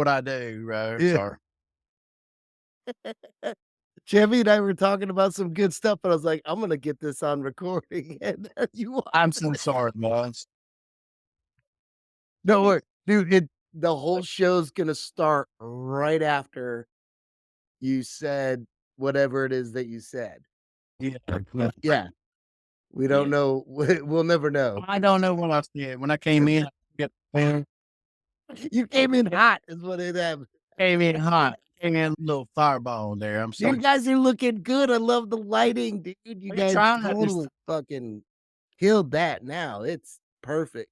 what I do, bro. Yeah. Sorry. Chevy and I were talking about some good stuff, but I was like, I'm gonna get this on recording. And I'm so sorry, boss. don't worry, dude. The whole show's gonna start right after you said whatever it is that you said. Yeah. Yeah, we don't know. We'll never know. I don't know what I said. When I came in, You came in hot, is what it happened. came in hot. Came in a little fireball there. I'm sorry. You guys are looking good. I love the lighting, dude. You We're guys trying to totally fucking killed that. Now it's perfect.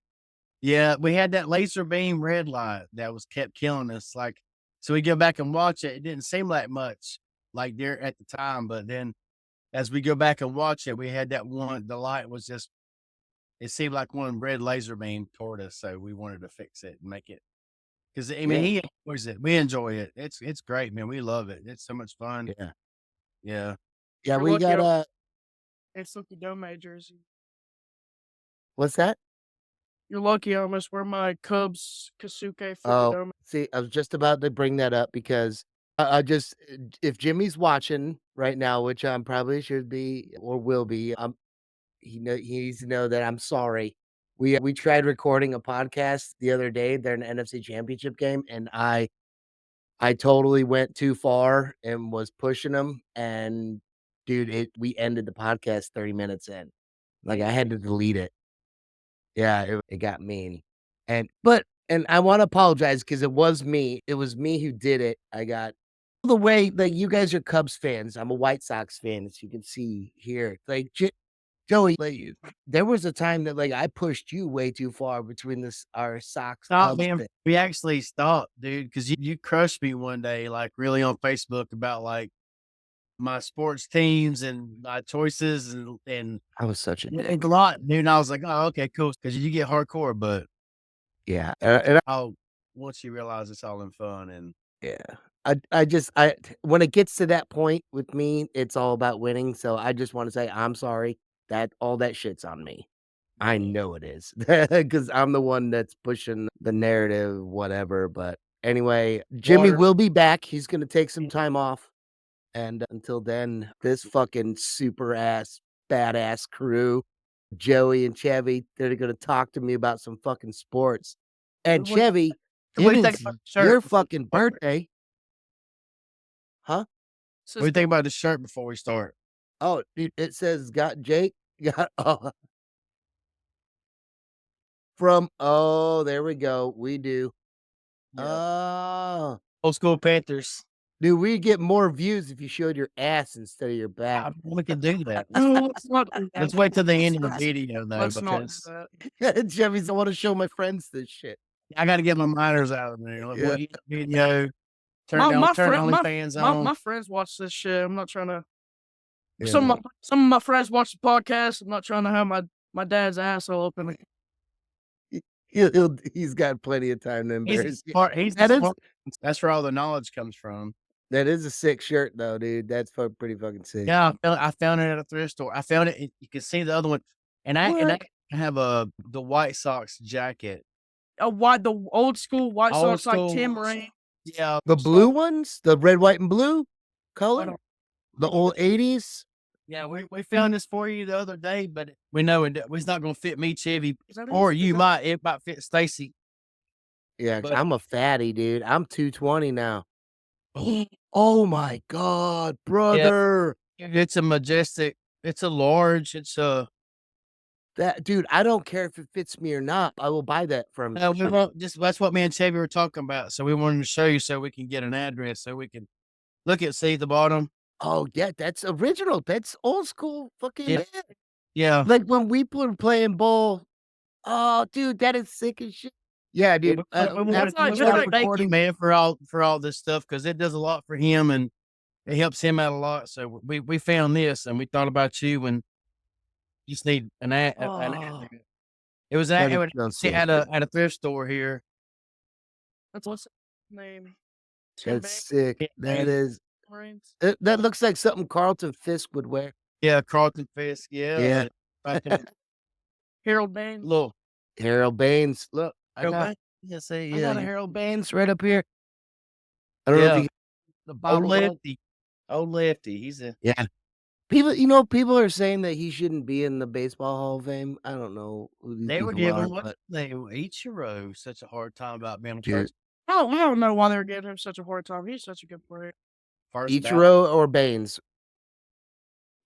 Yeah, we had that laser beam red light that was kept killing us. Like, so we go back and watch it. It didn't seem like much like there at the time, but then as we go back and watch it, we had that one. The light was just. It seemed like one red laser beam toward us, so we wanted to fix it and make it. Because I mean, he enjoys it. We enjoy it. It's great, man. We love it. It's so much fun. Yeah. Yeah. Yeah, You're we lucky got It's Silky Dome jersey. what's that? You're lucky I almost wear my Cubs Kasuke Oh, Dome. see, I was just about to bring that up because I just if Jimmy's watching right now, which I'm probably should be or will be, he needs to know that I'm sorry. We tried recording a podcast the other day. They're an NFC Championship game, and I totally went too far and was pushing them. And dude, we ended the podcast 30 minutes in. Like I had to delete it. Yeah, it got mean. And I want to apologize because it was me. It was me who did it. I got the way that you guys are Cubs fans. I'm a White Sox fan, as you can see here. Like Joey, like, there was a time that like I pushed you way too far between our Sox Stop, Cubs man. thing. We actually stopped, dude, because you crushed me one day, like really on Facebook about like my sports teams and my choices and I was such a a lot, dude. And I was like, oh, okay, cool, because you get hardcore, but yeah, and once you realize it's all in fun and yeah. I just when it gets to that point with me, it's all about winning. So I just want to say I'm sorry that all that shit's on me. I know it is because I'm the one that's pushing the narrative, whatever. But anyway, Jimmy will be back. He's gonna take some time off, and until then, this fucking super ass badass crew, Joey and Chevy, they're gonna talk to me about some fucking sports. And Chevy, what do you it think is about the shirt? your fucking birthday. Huh? What do you think about the shirt before we start? Oh, dude, it says got Jake, got there we go. We do. Oh, Old school Panthers. dude, we get more views if you showed your ass instead of your back. We can do that. No, let's not do that. Let's wait till the end of the video, though, Let's not do because that. Chevy's, I want to show my friends this shit. I got to get my minors out of there. Like, Yeah. video. Turn My OnlyFans on. my friends watch this shit. I'm not trying to. Yeah. Some of my friends watch the podcast. I'm not trying to have my dad's asshole up in it. He's got plenty of time to embarrass you. That's where all the knowledge comes from. That is a sick shirt, though, dude. That's pretty fucking sick. Yeah, I found it at a thrift store. I found it. You can see the other one, and I have the White Sox jacket. The old school White Sox, like Tim Raines. Yeah, the blue ones, the red, white, and blue color, the old 80s. Yeah, we found this for you the other day, but we know it's not going to fit me, Chevy, or it might fit Stacy. Yeah, I'm a fatty, dude. I'm 220 now. Oh my God, brother. Yeah, it's a majestic. It's a large. It's a that dude. I don't care if it fits me or not. I will buy that from. That's what me and Chevy were talking about. So we wanted to show you so we can get an address so we can see the bottom. Oh yeah, that's original. That's old school fucking. Yeah. Like when we were playing ball. Oh, dude, that is sick as shit. Yeah, dude. Recording, man, for all this stuff because it does a lot for him and it helps him out a lot. So we found this and we thought about you and you just need an ad. It was at a thrift store here. That's what's the name. That's sick. That is. That looks like something Carlton Fisk would wear. Yeah, Carlton Fisk. Yeah. Harold Baines. Look, Harold Baines. Look, I got a Harold Baines right up here. I don't know if Yeah, you the old bobble dog. lefty, old lefty. He's a Yeah. People are saying that he shouldn't be in the Baseball Hall of Fame. I don't know who these they were people are, giving what but they Ichiro such a hard time about being dude, I don't know why they were giving him such a hard time. He's such a good player. first ballot. Ichiro or Baines.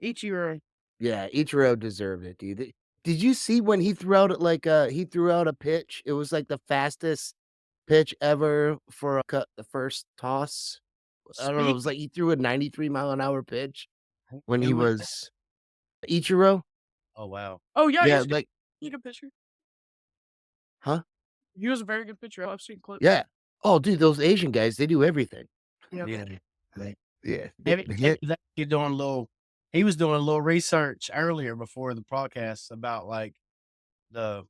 Ichiro. Yeah, Ichiro deserved it, dude. Did you see when he threw out he threw out a pitch? It was like the fastest pitch ever for the first toss. I don't know. It Speak was like he threw a 93-mile-an-hour pitch when he who was that? was Ichiro. Oh, wow. Oh yeah, Yeah, like he's a good pitcher. huh? He was a very good pitcher. I've seen clips. Yeah. Oh, dude, those Asian guys, they do everything. Yeah. Yeah. Right. Yeah. Heavy They Heavy hit. was actually doing a little he was doing a little research earlier before the podcast about, like, the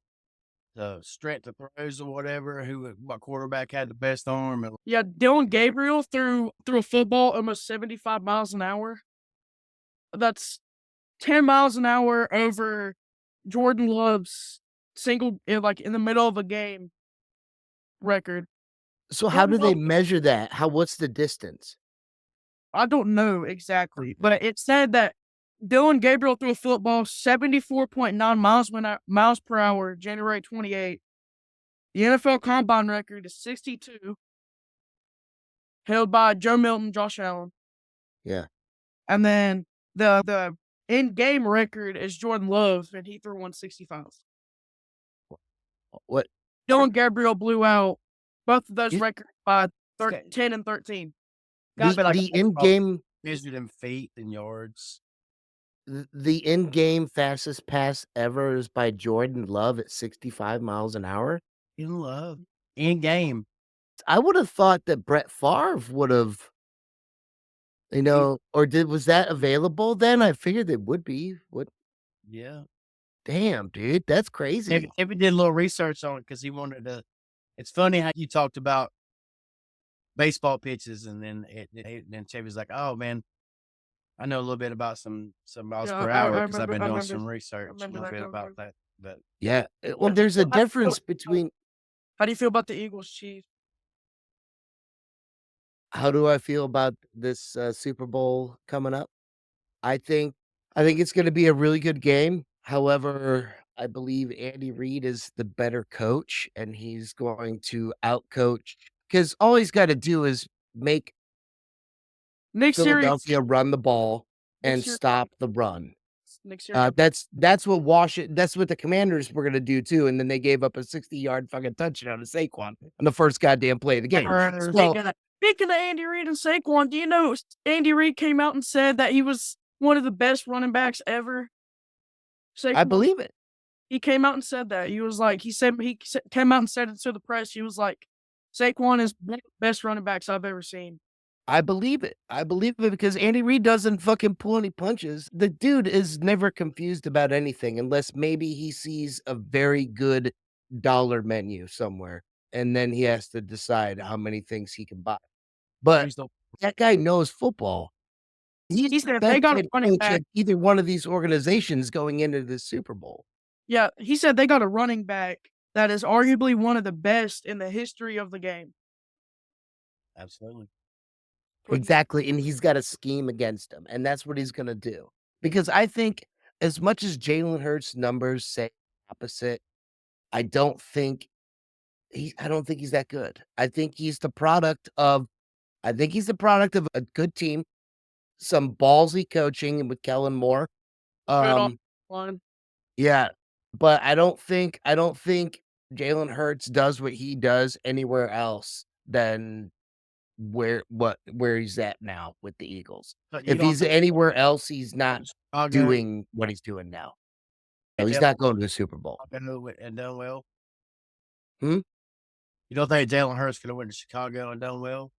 strength of throws or whatever, what quarterback had the best arm and Yeah, Dylan Gabriel threw a football almost 75 miles an hour. That's 10 miles an hour over Jordan Love's in the middle of a game record. So how do they Jordan Love, measure that? What's the distance? I don't know exactly, but it said that Dylan Gabriel threw a football 74.9 miles per hour, January 28th. The NFL Combine record is 62, held by Joe Milton, Josh Allen. Yeah. And then the in-game record is Jordan Love, and he threw 165. What? Dylan Gabriel blew out both of those You- records by Okay. 10 and 13. gotta be like the a baseball in-game measured in feet and yards. the in-game fastest pass ever is by Jordan Love at 65 miles an hour. In love. In game. I would have thought that Brett Favre would have, was that available then? I figured it would be. What? Yeah. Damn, dude, that's crazy. If he did a little research on it because he wanted to it's funny how you talked about baseball pitches and then Chevy's like, "Oh, man, I know a little bit about some miles Yeah, per I hour because I've remember been I doing remember some I research a remember little that bit going about on. that." But Yeah. Well, there's a How do you difference feel between how do you feel about the Eagles Chiefs? how do I feel about this Super Bowl coming up? I think it's going to be a really good game. However, I believe Andy Reid is the better coach, and he's going to outcoach because all he's got to do is make Next series, Philadelphia run the ball and next year, stop the run. next year. That's what the Commanders were gonna do too, and then they gave up a 60-yard fucking touchdown to Saquon on the first goddamn play of the game. So Speaking of Andy Reid and Saquon, do you know Andy Reid came out and said that he was one of the best running backs ever? I Saquon, believe it. he came out and said that. He was like, came out and said it to the press. He was like, Saquon is one of the best running backs I've ever seen. I believe it. I believe it because Andy Reid doesn't fucking pull any punches. The dude is never confused about anything unless maybe he sees a very good dollar menu somewhere, and then he has to decide how many things he can buy. But he's the that guy knows football. He He's said the if they best got a head running coach back, at either one of these organizations going into the Super Bowl. yeah, he said they got a running back that is arguably one of the best in the history of the game. absolutely. Exactly, and he's got a scheme against him, and that's what he's gonna do. Because I think as much as Jalen Hurts' numbers say opposite, I don't think he's that good. I think he's the product of a good team, some ballsy coaching with Kellen Moore. Good Um, line. yeah, but I don't think Jalen Hurts does what he does anywhere else than where he's at now with the Eagles. But you If don't he's think anywhere else, he's not Chicago doing what he's doing now. No, he's not going to the Super Bowl. and done well? Hmm? You don't think Jalen Hurts could have went to Chicago and done well?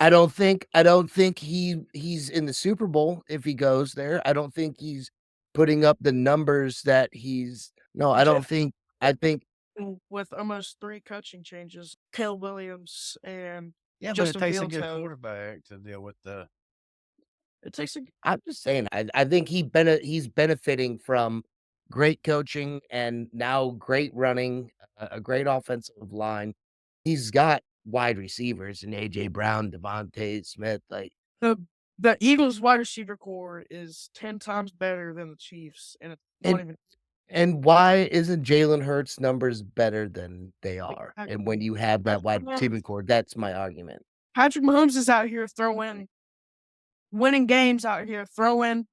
I don't think he's in the Super Bowl if he goes there. I don't think he's putting up the numbers that he's no, I don't think I think With almost 3 coaching changes, Caleb Williams and Yeah, Justin but it takes a Fields good have- quarterback to deal with the it takes a I'm just saying I think he's benefiting from great coaching and now great running, a great offensive line. He's got wide receivers and AJ Brown, Devontae Smith. Like The Eagles wide receiver core is 10 times better than the Chiefs, and it's not and even and why isn't Jalen Hurts' numbers better than they are? Patrick And when you have that wide receiving Mahomes. core, that's my argument. Patrick Mahomes is out here winning games out here,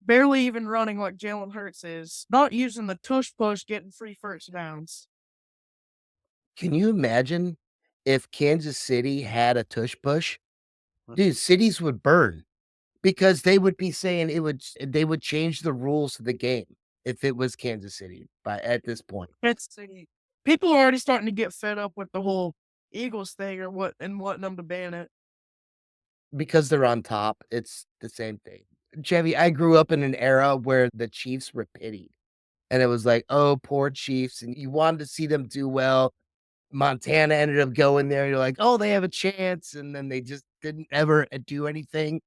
barely even running like Jalen Hurts is, not using the tush push, getting free first downs. Can you imagine if Kansas City had a tush push? Dude, cities would burn because they would be saying they would change the rules of the game if it was Kansas City at this point. People are already starting to get fed up with the whole Eagles thing and wanting them to ban it. Because they're on top, it's the same thing. Chevy, I grew up in an era where the Chiefs were pitied. And it was like, oh, poor Chiefs. And you wanted to see them do well. Montana ended up going there. You're like, oh, they have a chance. And then they just didn't ever do anything.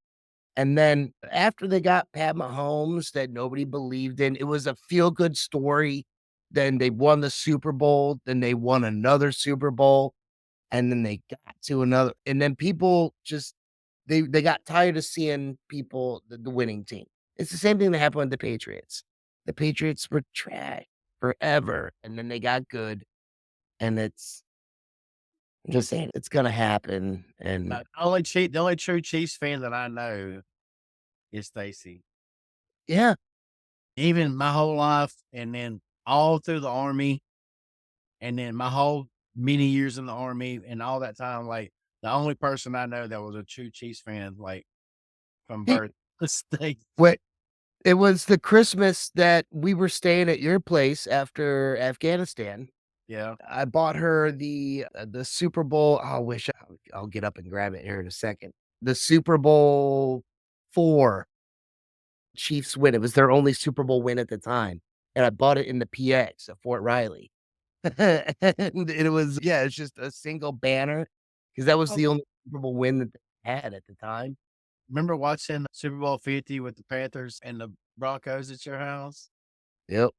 And then after they got Pat Mahomes that nobody believed in, it was a feel-good story. Then they won the Super Bowl. Then they won another Super Bowl. And then they got to another. And then people just, they got tired of seeing people, the winning team. It's the same thing that happened with the Patriots. The Patriots were trash forever. And then they got good. And I'm just saying, it's going to happen. And The only true Chiefs fan that I know is Stacy. yeah, Even my whole life, and then all through the Army, and then my whole many years in the Army, and all that time, like the only person I know that was a true Chiefs fan, like from Hey, birth, was Stacy. what it was the Christmas that we were staying at your place after Afghanistan. Yeah, I bought her the Super Bowl. I wish I'll get up and grab it here in a second. The Super Bowl 4 Chiefs win. It was their only Super Bowl win at the time. And I bought it in the PX at Fort Riley. And it was, yeah, it's just a single banner because that was the only Super Bowl win that they had at the time. remember watching Super Bowl 50 with the Panthers and the Broncos at your house? Yep.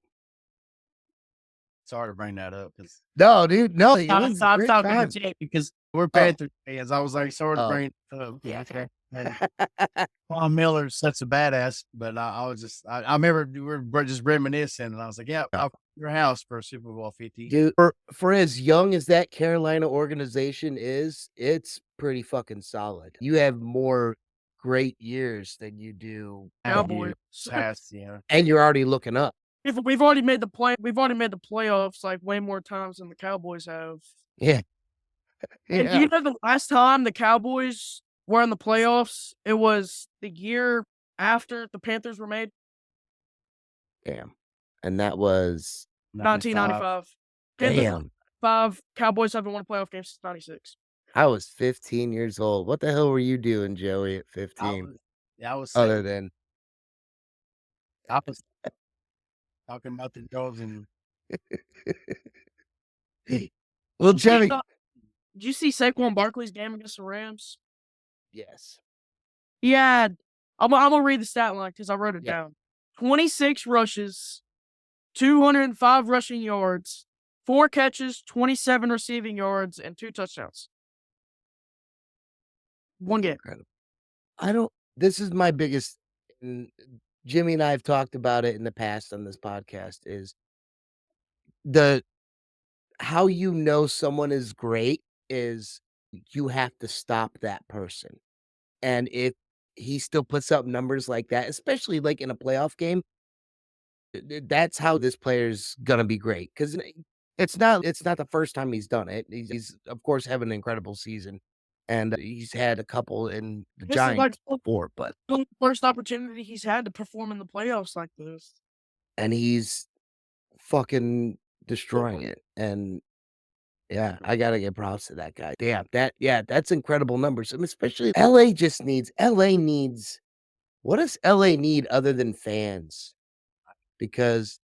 Sorry to bring that up because No, dude, no, it was a great talking time. to Jay. because we're Panthers fans. I was like, sorry to Oh. bring it up. Yeah, and Von Miller's such a badass, but I was just, I remember we were just reminiscing, and I was like, yeah, I'll come to your house for Super Bowl 50. Dude, for as young as that Carolina organization is, it's pretty fucking solid. You have more great years than you do Cowboys. Yeah. and you're already looking up. We've already made the playoffs like way more times than the Cowboys have. Yeah. And do you know the last time the Cowboys were in the playoffs? It was the year after the Panthers were made. Damn. And that was 1995. damn. 5 Cowboys haven't won a playoff game since 96. I was 15 years old. What the hell were you doing, Joey, at 15? I was Other than I was talking about the dogs and well, Jimmy. Did you see Saquon Barkley's game against the Rams? Yes. He had, I'm gonna read the stat line because I wrote it down. 26 rushes, 205 rushing yards, 4 catches, 27 receiving yards, and 2 touchdowns. One game. Incredible. This is my biggest, and Jimmy and I have talked about it in the past on this podcast, is how you know someone is great is you have to stop that person. And if he still puts up numbers like that, especially like in a playoff game, that's how this player's gonna be great. Because it's not the first time he's done it. He's of course having an incredible season, and he's had a couple in the This is like Giants before, but the first opportunity he's had to perform in the playoffs like this. and he's fucking destroying it. And yeah, I gotta give props to that guy. Damn, that's incredible numbers. I mean, especially LA needs what does LA need other than fans? Because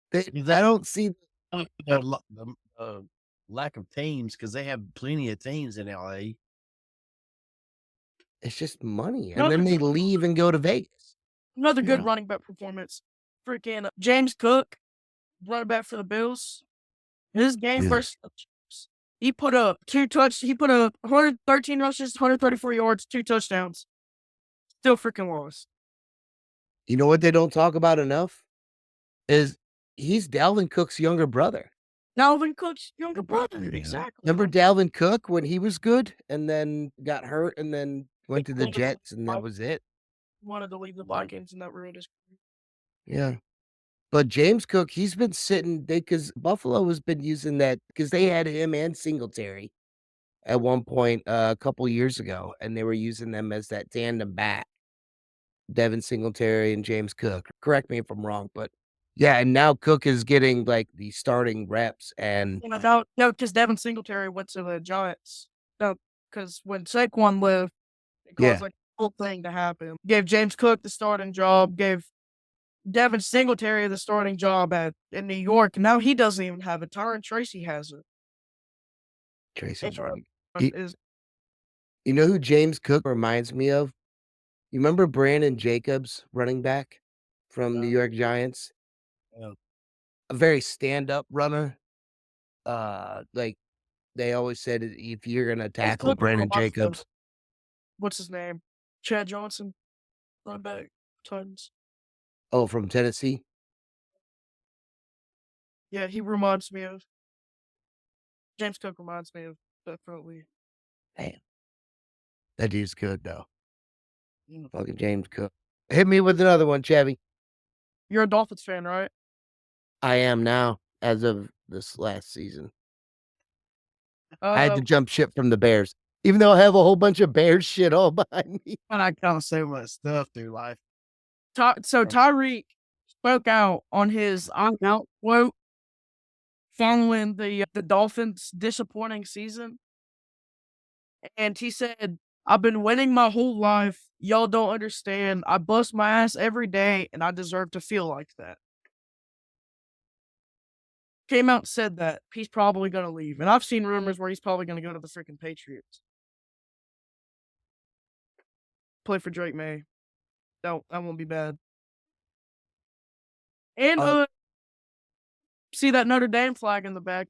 I don't see the lack of teams because they have plenty of teams in LA. it's just money. And then they leave and go to Vegas. Another good running back performance. Freaking James Cook, running back for the Bills. His game versus the Chiefs, He put up 113 rushes, 134 yards, 2 touchdowns. Still freaking lost. You know what they don't talk about enough? Is he's Dalvin Cook's younger brother. Dalvin Cook's younger brother, exactly. Remember Dalvin Cook when he was good and then got hurt and then went to the Jets and that was it? Wanted to leave the Vikings and that ruined his career. Yeah. But James Cook, he's been sitting because Buffalo has been using that because they had him and Singletary at one point a couple years ago, and they were using them as that tandem back. Devin Singletary and James Cook. Correct me if I'm wrong, but yeah, and now Cook is getting like the starting reps and No, because Devin Singletary went to the Giants. No, because when Saquon left, it yeah, caused like a whole thing to happen. Gave James Cook the starting job, gave Devin Singletary the starting job in New York. Now he doesn't even have it. Tyron Tracy has it. Tracy's right. Is You know who James Cook reminds me of? You remember Brandon Jacobs, running back from New York Giants? Yeah. A very stand-up runner. Like they always said, if you're gonna tackle Cook Brandon reminds me of- Jacobs, what's his name? Chad Johnson, running back, Titans. oh, from Tennessee. Yeah, he reminds me of James Cook. Reminds me of definitely. Damn, that dude's good though. Yeah. Fucking James Cook. Hit me with another one, Chevy. You're a Dolphins fan, right? I am now, as of this last season. I had to jump ship from the Bears, even though I have a whole bunch of Bears shit all behind me. And I kind of so much stuff through life. So Tyreek spoke out on his "I'm out" quote following the Dolphins' disappointing season, and he said, "I've been winning my whole life. Y'all don't understand. I bust my ass every day, and I deserve to feel like that." Came out and said that he's probably gonna leave, and I've seen rumors where he's probably gonna go to the freaking Patriots. Play for Drake May. That won't be bad. And see that Notre Dame flag in the back.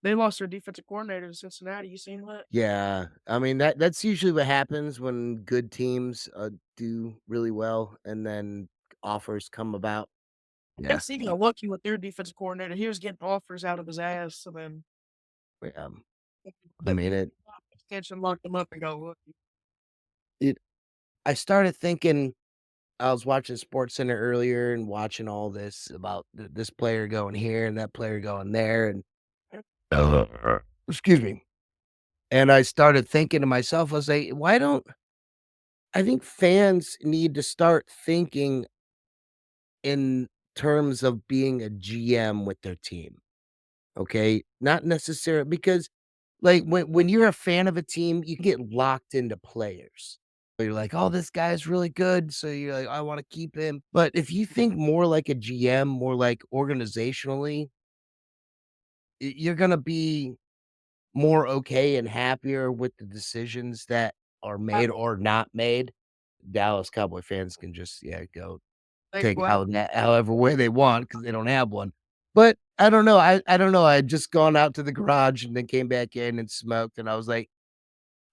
They lost their defensive coordinator to Cincinnati. You seen that? Yeah, I mean that's usually what happens when good teams do really well, and then offers come about. Yeah, Yes, he got lucky with their defensive coordinator. He was getting offers out of his ass, so then I mean it. Extension locked him up and got lucky. I started thinking. I was watching Sports Center earlier and watching all this about this player going here and that player going there, and excuse me. And I started thinking to myself, I was like, why don't I think fans need to start thinking in terms of being a GM with their team. Okay? Not necessarily because like when you're a fan of a team, you can get locked into players. You're like, oh, this guy's really good. So you're like, I want to keep him. But if you think more like a GM, more like organizationally, you're gonna be more okay and happier with the decisions that are made or not made. Dallas Cowboy fans can just go take it however way they want because they don't have one. But I don't know. I don't know. I had just gone out to the garage and then came back in and smoked, and I was like,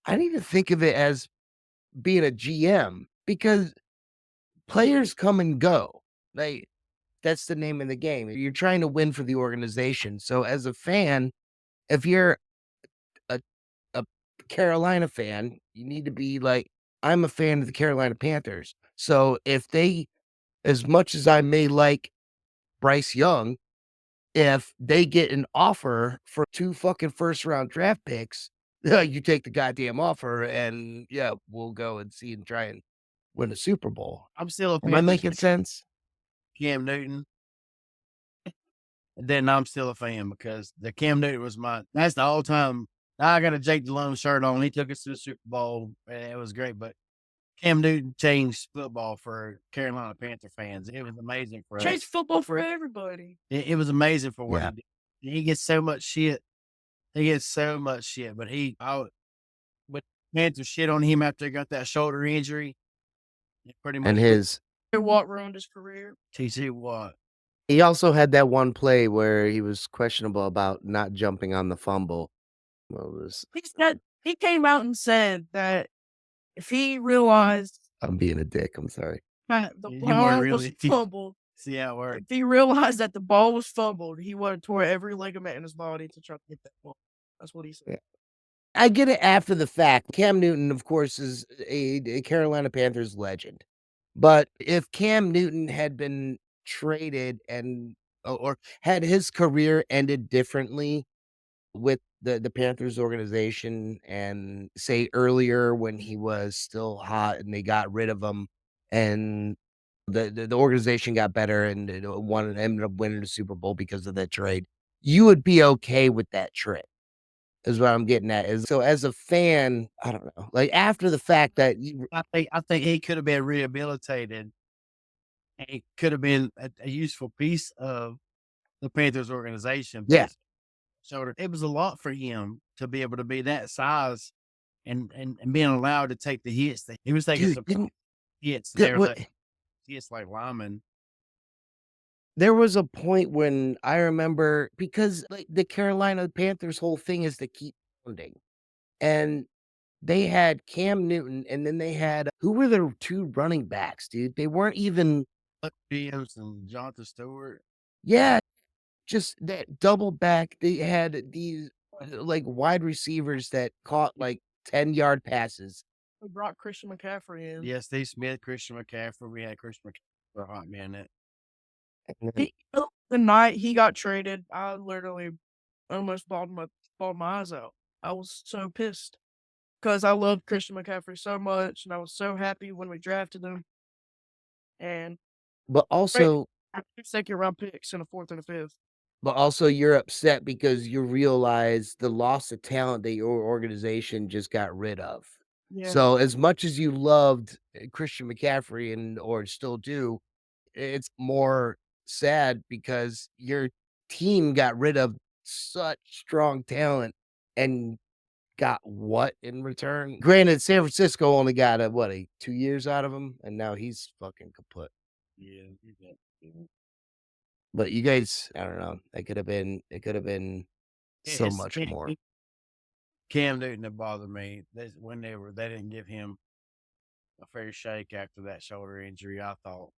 I need to think of it as being a GM because players come and go. That's the name of the game. You're trying to win for the organization. So as a fan, if you're a a Carolina fan, you need to be like, I'm a fan of the Carolina Panthers. So if they, as much as I may like Bryce Young, if they get an offer for 2 fucking first round draft picks, you take the goddamn offer and we'll go and see and try and win a Super Bowl. I'm still a Am I fan of making sense? Cam Newton. Then I'm still a fan because the Cam Newton was that's the all time. I got a Jake Delhomme shirt on. He took us to the Super Bowl and it was great. But Cam Newton changed football for Carolina Panther fans. It was amazing for us. Changed football for everybody. It was amazing for what he did. He gets so much shit. But with Panther shit on him after he got that shoulder injury. Pretty much. And his Watt ruined his career. TC Watt. he also had that one play where he was questionable about not jumping on the fumble. Well, this He came out and said that if he realized I'm being a dick. I'm sorry. that the You weren't ball was really. fumbled, See how it works. if he realized that the ball was fumbled, he would have tore every ligament in his body to try to get that ball. That's what he said. Yeah. I get it after the fact. Cam Newton, of course, is a Carolina Panthers legend. But if Cam Newton had been traded and or had his career ended differently with the Panthers organization and say earlier when he was still hot and they got rid of him and the organization got better and ended up winning the Super Bowl because of that trade, you would be okay with that trade. Is what I'm getting at. Is so as a fan, I don't know. Like after the fact that you I think he could have been rehabilitated. And it could have been a useful piece of the Panthers organization. yeah, So it was a lot for him to be able to be that size and being allowed to take the hits. He was taking dude, some didn't hits. that They were what hits like linemen. there was a point when I remember because like the Carolina Panthers whole thing is to keep pounding. And they had Cam Newton and then they had who were their 2 running backs, dude? They weren't even Williams and Jonathan Stewart. yeah, just that double back. They had these like wide receivers that caught like 10-yard passes. We brought Christian McCaffrey in. Yeah, Steve Smith, Christian McCaffrey. We had Christian McCaffrey for a hot minute. And then The night he got traded, I literally almost bawled my eyes out. I was so pissed because I loved Christian McCaffrey so much, and I was so happy when we drafted him. And but traded also 2 second-round picks in a 4th and a 5th. But also you're upset because you realize the loss of talent that your organization just got rid of. Yeah. So as much as you loved Christian McCaffrey and or still do, it's more sad because your team got rid of such strong talent and got what in return? Granted, San Francisco only got a 2 years out of him, and now he's fucking kaput. Yeah, But you guys, I don't know. It could have been so it's much more. Cam Newton that bothered me. When they didn't give him a fair shake after that shoulder injury. I thought.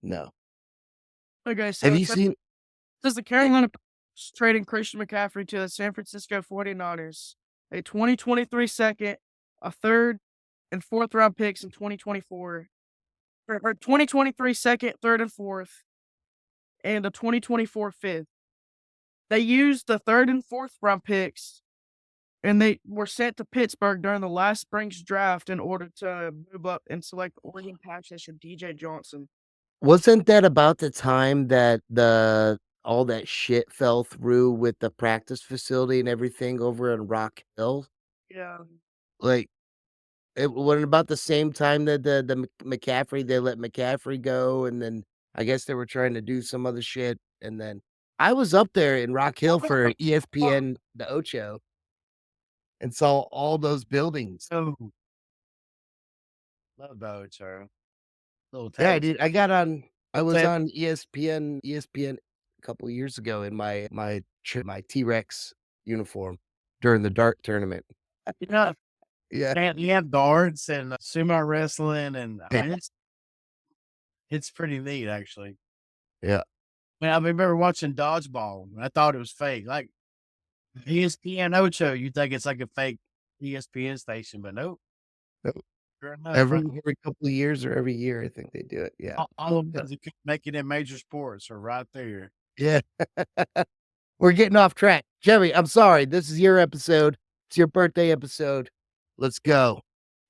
No. Okay, so Have it you seen says the Carolina Panthers trading Christian McCaffrey to the San Francisco 49ers, a 2023 second, a 3rd and 4th round picks in 2024, or 2023 second, 3rd and 4th, and a 2024 5th. They used the 3rd and 4th round picks, and they were sent to Pittsburgh during the last spring's draft in order to move up and select the Oregon pass rusher DJ Johnson. wasn't that about the time that the all that shit fell through with the practice facility and everything over in Rock Hill? Yeah. Like, it wasn't about the same time that the McCaffrey they let McCaffrey go, and then I guess they were trying to do some other shit, and then I was up there in Rock Hill for ESPN the Ocho and saw all those buildings. Oh, love those, sir. Little Yeah, I towns. did. I was Tap- on ESPN a couple of years ago in my T-Rex uniform during the dart tournament. Yeah, Yeah. and you have darts and sumo wrestling, and I mean, it's pretty neat actually. Yeah. I remember watching dodgeball. And I thought it was fake, like ESPN Ocho. You think it's like a fake ESPN station, but nope. Nope. Sure enough, Every right? couple of years or every year, I think they do it. Yeah. All of them that could make it in major sports are right there. Yeah. We're getting off track. Chevy, I'm sorry. This is your episode. It's your birthday episode. Let's go.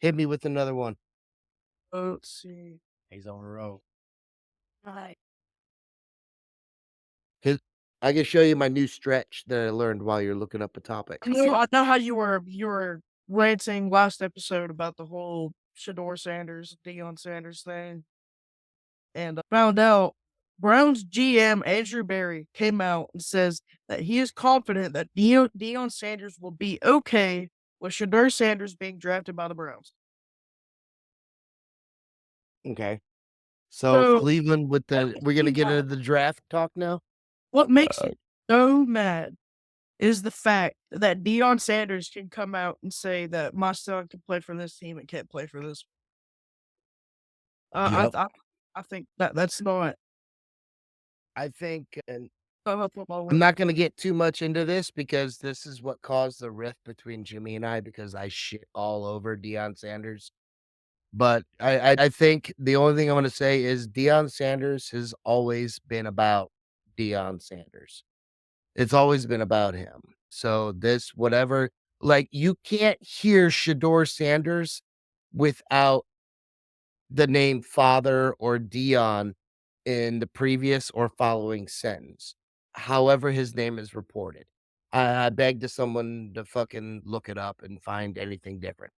Hit me with another one. Let's see. He's on the road. Right. 'Cause I can show you my new stretch that I learned while you're looking up a topic. I know how you were ranting last episode about the whole Shador Sanders, Deion Sanders thing, and found out Browns GM Andrew Berry came out and says that he is confident that Deion Sanders will be okay with Shador Sanders being drafted by the Browns. Okay. So So Cleveland with the we're gonna get into the draft talk now. what makes me so mad is the fact that Deion Sanders can come out and say that my son can play for this team and can't play for this. Yep. I think that's not I think, and football. I'm not going to get too much into this because this is what caused the rift between Jimmy and I because I shit all over Deion Sanders. But I think the only thing I'm going to say is Deion Sanders has always been about Deion Sanders. It's always been about him. So this, whatever, like you can't hear Shador Sanders without the name father or Dion in the previous or following sentence, however his name is reported. I beg to someone to fucking look it up and find anything different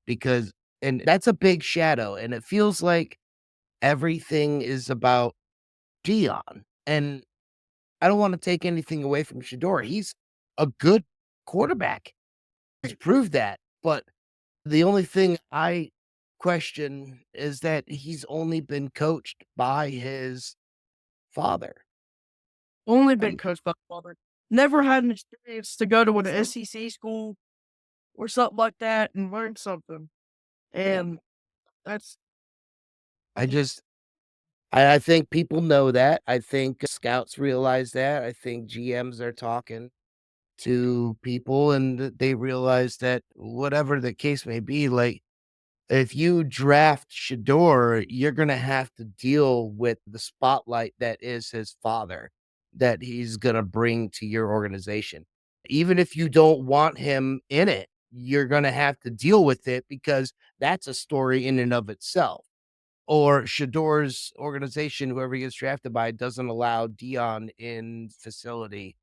because, and that's a big shadow, and it feels like everything is about Dion. And I don't want to take anything away from Shador. He's a good quarterback. He's proved that. But the only thing I question is that he's only been coached by his father. Only been coached by father. Never had an experience to go to an SEC school or something like that and learn something. And that's I think people know that. I think scouts realize that. I think GMs are talking to people and they realize that whatever the case may be, like if you draft Shador, you're going to have to deal with the spotlight that is his father that he's going to bring to your organization. Even if you don't want him in it, you're going to have to deal with it because that's a story in and of itself. Or Shador's organization, whoever he gets drafted by, doesn't allow Dion in facility,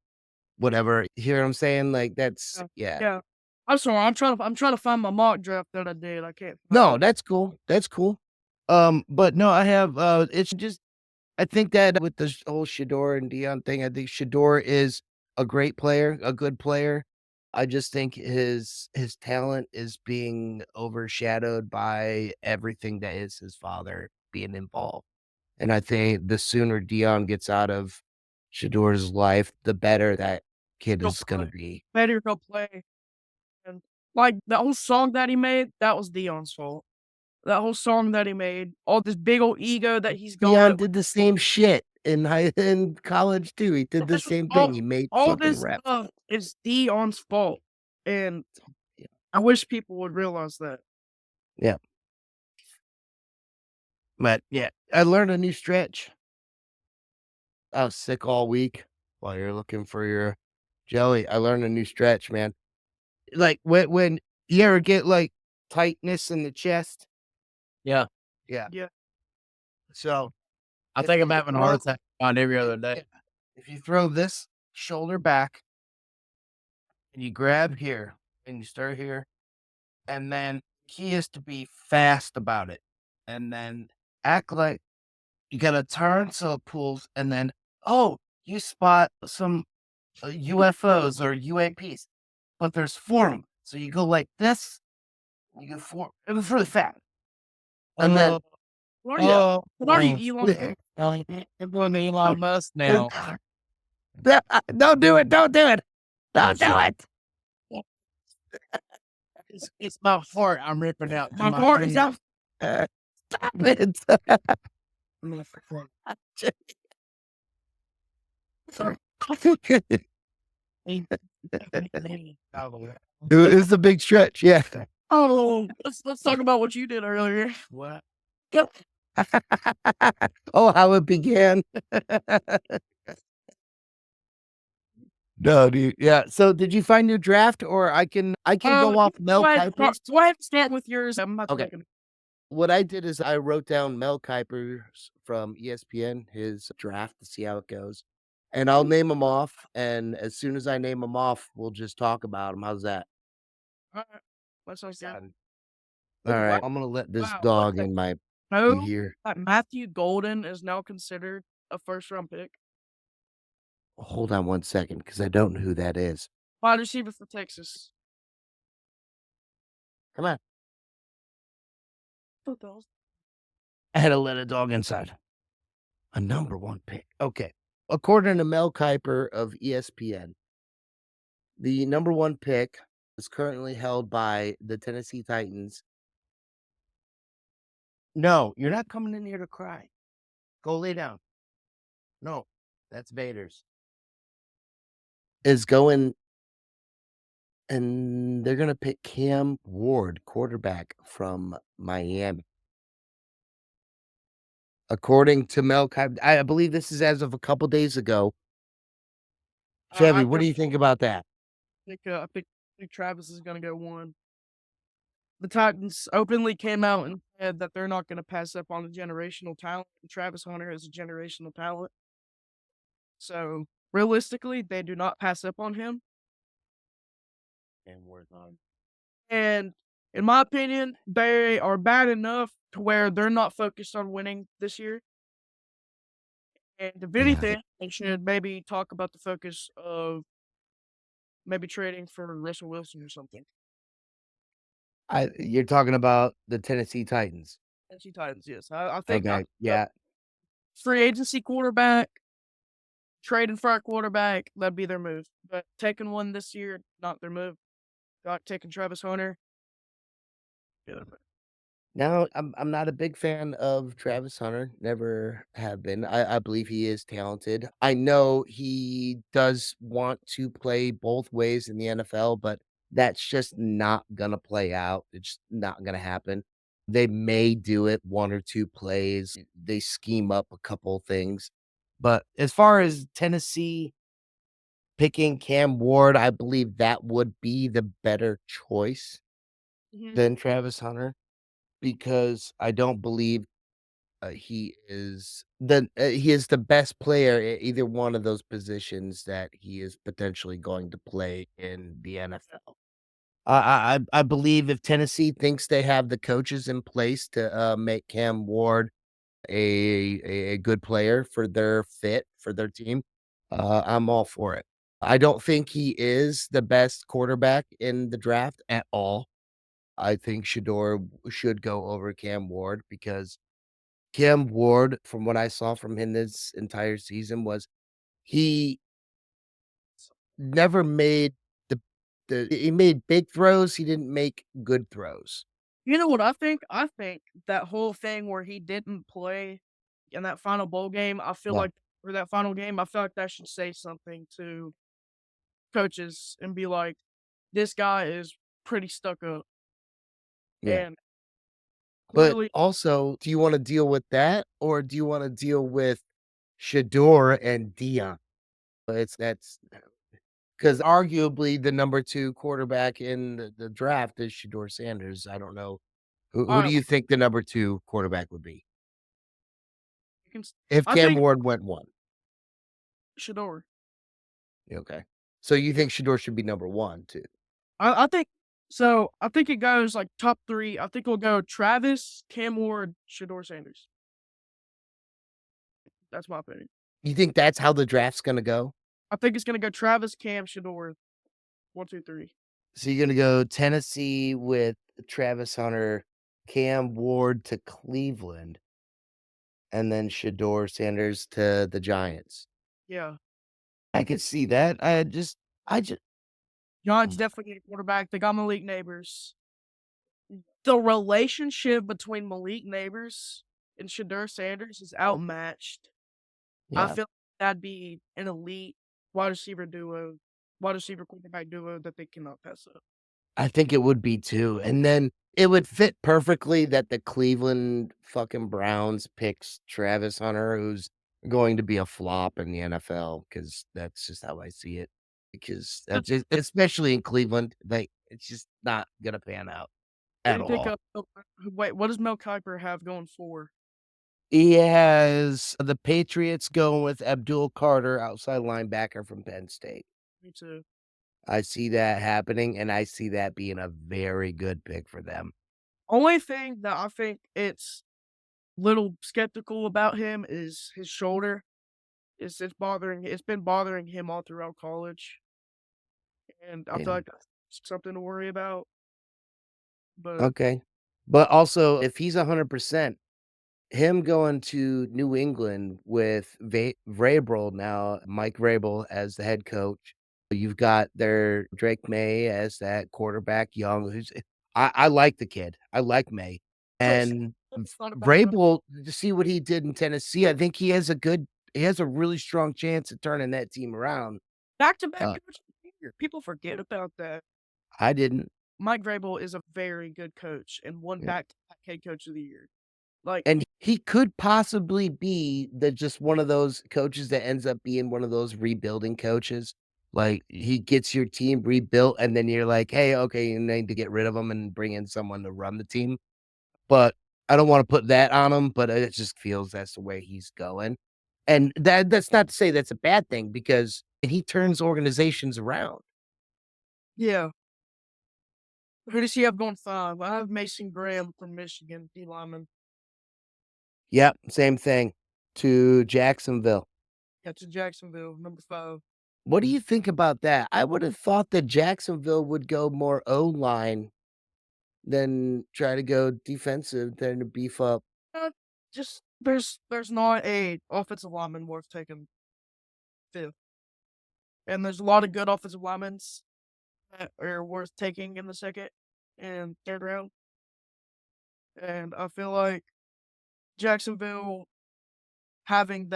whatever. You hear what I'm saying? Like that's yeah. yeah. I'm sorry. I'm trying to find my mock draft that I did. I can't. No, that's cool. That's cool. But no, I have it's just I think that with the whole Shador and Dion thing, I think Shador is a great player, a good player. I just think his talent is being overshadowed by everything that is his father being involved. And I think the sooner Dion gets out of Shador's life, the better that kid He'll is gonna play. be. Better go play. And like that whole song that he made, that was Dion's fault. That whole song that he made, all this big old ego that he's Dion got. did the same shit in college too. He did the same thing. He made All fucking this rap. stuff is Dion's fault. And Yeah. I wish people would realize that. Yeah. But yeah, I learned a new stretch. I was sick all week while you're looking for your jelly. I learned a new stretch, man. Like when you ever get like tightness in the chest. Yeah. Yeah. Yeah. So I if think I'm you having a heart throw- attack on every other day. if you throw this shoulder back and you grab here and you start here, and then key is to be fast about it, and then act like you gotta turn so it pulls, and then oh, you spot some UFOs or UAPs, but there's 4 of 'em. So you go like this, you go 4. It was really fast, and then What are you? Oh, What are you, Elon? I'm going to Elon Musk now. don't do it! Don't do it! Don't do it! It's my heart I'm ripping out. My heart is out. Stop it! It's a big stretch, yeah. Oh, let's talk about what you did earlier. What? Oh, how it began. No, dude. Yeah. So did you find your draft or I can go off Mel Kiper's? Go ahead and start with yours. I'm not Okay. looking. What I did is I wrote down Mel Kiper's from ESPN, his draft to see how it goes. And I'll name them off. And as soon as I name them off, we'll just talk about them. How's that? All right. Let's start. All right. I'm going to let this Wow, dog in my No, ear. Matthew Golden is now considered a first round pick. Hold on one second because I don't know who that is. Wide receiver for Texas. Come on. I had to let a dog inside. A number 1 pick. Okay. According to Mel Kiper of ESPN, The number 1 pick is currently held by the Tennessee Titans. No, you're not coming in here to cry. Go lay down. No, that's Vader's. Is going and they're gonna pick Cam Ward, quarterback from Miami. According to Mel Kiper, I believe this is as of a couple days ago. I Chevy, what do you think about that? think Travis is gonna go 1. The Titans openly came out and said that they're not gonna pass up on a generational talent, and Travis Hunter is a generational talent. So, realistically, they do not pass up on him, And worth on. and in my opinion, they are bad enough to where they're not focused on winning this year, and if Yeah. anything, they should maybe talk about the focus of maybe trading for Russell Wilson or something. You're talking about the Tennessee Titans. Tennessee Titans, yes. I think Okay, yeah. free agency quarterback, trading for a quarterback, that'd be their move. But taking one this year, not their move. Got taking Travis Hunter. Yeah, their move. Now, I'm not a big fan of Travis Hunter, never have been. I believe he is talented. I know he does want to play both ways in the NFL, but that's just not gonna play out. It's not gonna happen. They may do it 1 or 2 plays. They scheme up a couple things. But as far as Tennessee picking Cam Ward, I believe that would be the better choice Mhm. than Travis Hunter. Because I don't believe, he is the best player at either one of those positions that he is potentially going to play in the NFL. I believe if Tennessee thinks they have the coaches in place to, make Cam Ward a good player for their fit, for their team, I'm all for it. I don't think he is the best quarterback in the draft at all. I think Shador should go over Cam Ward because Cam Ward, from what I saw from him this entire season, was he never made the he made big throws, he didn't make good throws. You know what I think? I think that whole thing where he didn't play in that final bowl game, I feel Yeah, like or that final game, I feel like that should say something to coaches and be like, this guy is pretty stuck up. yeah. And But clearly, also, do you wanna deal with that, or do you wanna deal with Shador and Dion? It's that's because arguably the number 2 quarterback in the draft is Shador Sanders. I don't know. Who do I, you think the number 2 quarterback would be? you can, If I Cam think Ward went 1. Shador. Okay. So you think Shador should be number 1 too? I think so. I think it goes like top 3. I think it'll go Travis, Cam Ward, Shador Sanders. That's my opinion. You think that's how the draft's gonna go? I think it's gonna go Travis, Cam, Shador. 1, 2, 3. So you're gonna go Tennessee with Travis Hunter, Cam Ward to Cleveland, and then Shador Sanders to the Giants. Yeah. I could see that. I just Giants definitely get a quarterback. They got Malik Neighbors. The relationship between Malik Neighbors and Shador Sanders is outmatched. I yeah. feel that'd be an elite wide receiver duo, wide receiver quarterback duo that they cannot pass up. I think it would be too, and then it would fit perfectly that the Cleveland fucking Browns picks Travis Hunter, who's going to be a flop in the NFL, because that's just how I see it. Because that's just especially in Cleveland, like, it's just not gonna pan out What do at you think all. of wait, what does Mel Kiper have going for? He has the Patriots going with Abdul Carter, outside linebacker from Penn State. Me too. I see that happening, and I see that being a very good pick for them. Only thing that I think it's little skeptical about him is his shoulder. It's been bothering him all throughout college, and I Yeah. feel like that's something to worry about. But Okay. But also, if he's 100%, him going to New England with Vrabel now, Mike Vrabel as the head coach, You've got their Drake May as that quarterback, young, who's I like the kid. I like May. It's And not a bad coach. Vrabel, to see what he did in Tennessee, I think he has a really strong chance of turning that team around. Back-to-back Uh, coach of the year. People forget about that. I didn't. Mike Vrabel is a very good coach and won Yeah. back-to-back head coach of the year. Like, And he could possibly be just one of those coaches that ends up being one of those rebuilding coaches. Like, he gets your team rebuilt, and then you're like, "Hey, okay, you need to get rid of him and bring in someone to run the team." But I don't wanna put that on him, but it just feels that's the way he's going. And that's not to say that's a bad thing because he turns organizations around. yeah. Who does he have going 5? I have Mason Graham from Michigan, D lineman. Yep, same thing to Jacksonville. Yeah, to Jacksonville, number 5. What do you think about that? I would have thought that Jacksonville would go more O-line than try to go defensive than to beef up. Just there's not a offensive lineman worth taking 5th, and there's a lot of good offensive linemen that are worth taking in the 2nd and 3rd round, and I feel like Jacksonville having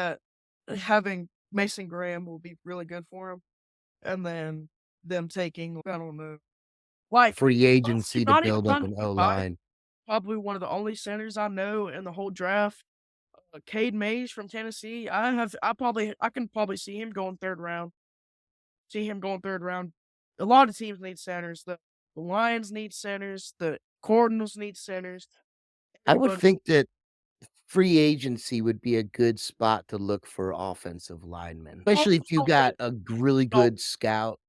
Mason Graham will be really good for him, and then them taking, I don't know, like, Free honestly, agency to not even build up trying to an be biased, O-line. probably one of the only centers I know in the whole draft, Cade Mays from Tennessee. I can probably see him going 3rd round. See him going 3rd round. A lot of teams need centers. The Lions need centers. The Cardinals need centers. I would Everybody, think that free agency would be a good spot to look for offensive linemen, especially if you got a really good scout